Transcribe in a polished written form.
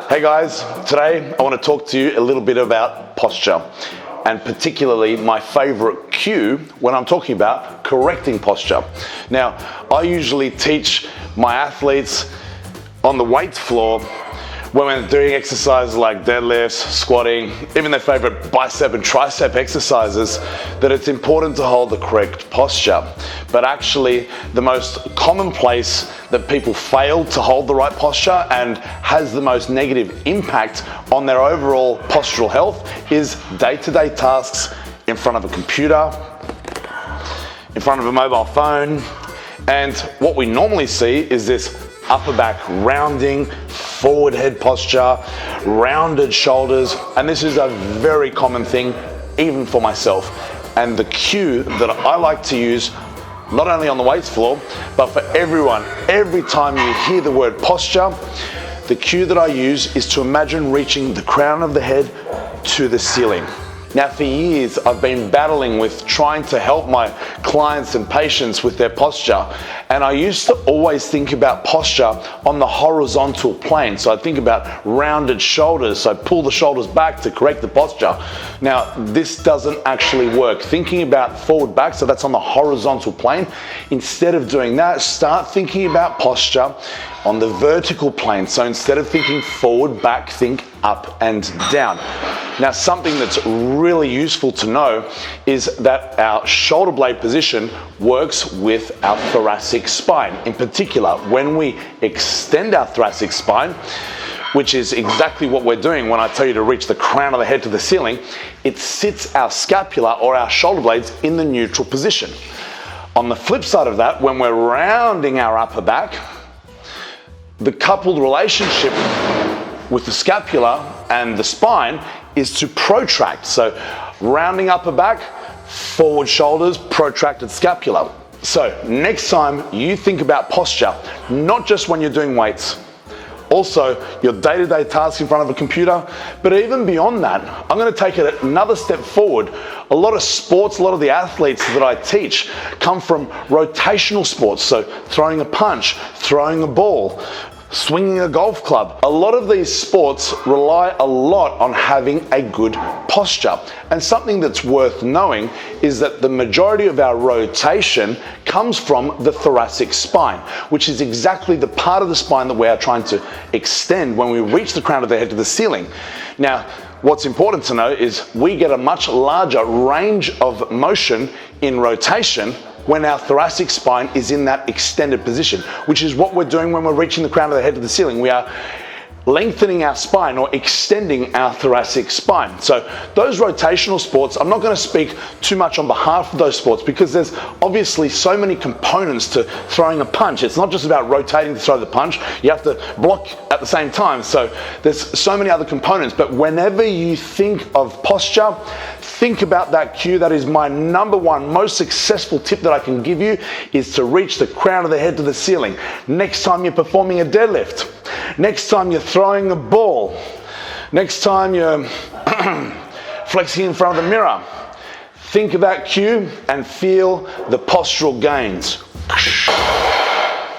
Hey guys, today I want to talk to you a little bit about posture, and particularly my favorite cue when I'm talking about correcting posture. Now, I usually teach my athletes on the weights floor when we're doing exercises like deadlifts, squatting, even their favorite bicep and tricep exercises, that it's important to hold the correct posture. But actually, the most common place that people fail to hold the right posture and has the most negative impact on their overall postural health is day-to-day tasks in front of a computer, in front of a mobile phone. And what we normally see is this upper back rounding, forward head posture, rounded shoulders, and this is a very common thing even for myself. And the cue that I like to use, not only on the weights floor, but for everyone, every time you hear the word posture, the cue that I use is to imagine reaching the crown of the head to the ceiling. Now, for years, I've been battling with trying to help my clients and patients with their posture. And I used to always think about posture on the horizontal plane. So I think about rounded shoulders. So I pull the shoulders back to correct the posture. Now, this doesn't actually work. Thinking about forward back, so that's on the horizontal plane. Instead of doing that, start thinking about posture on the vertical plane. So instead of thinking forward, back, think up and down. Now, something that's really useful to know is that our shoulder blade position works with our thoracic spine. In particular, when we extend our thoracic spine, which is exactly what we're doing when I tell you to reach the crown of the head to the ceiling, it sits our scapula or our shoulder blades in the neutral position. On the flip side of that, when we're rounding our upper back, the coupled relationship with the scapula and the spine is to protract. So rounding upper back, forward shoulders, protracted scapula. So next time you think about posture, not just when you're doing weights, also your day-to-day tasks in front of a computer, but even beyond that, I'm going to take it another step forward. A lot of sports, a lot of the athletes that I teach come from rotational sports, so throwing a punch, throwing a ball, swinging a golf club. A lot of these sports rely a lot on having a good posture. And something that's worth knowing is that the majority of our rotation comes from the thoracic spine, which is exactly the part of the spine that we are trying to extend when we reach the crown of the head to the ceiling. Now, what's important to know is we get a much larger range of motion in rotation when our thoracic spine is in that extended position, which is what we're doing when we're reaching the crown of the head to the ceiling. We are lengthening our spine or extending our thoracic spine. So those rotational sports, I'm not going to speak too much on behalf of those sports because there's obviously so many components to throwing a punch. It's not just about rotating to throw the punch. You have to block at the same time. So there's so many other components. But whenever you think of posture, think about that cue. That is my number one most successful tip that I can give you, is to reach the crown of the head to the ceiling. Next time you're performing a deadlift, next time you're throwing a ball, next time you're flexing in front of the mirror, think of that cue and feel the postural gains.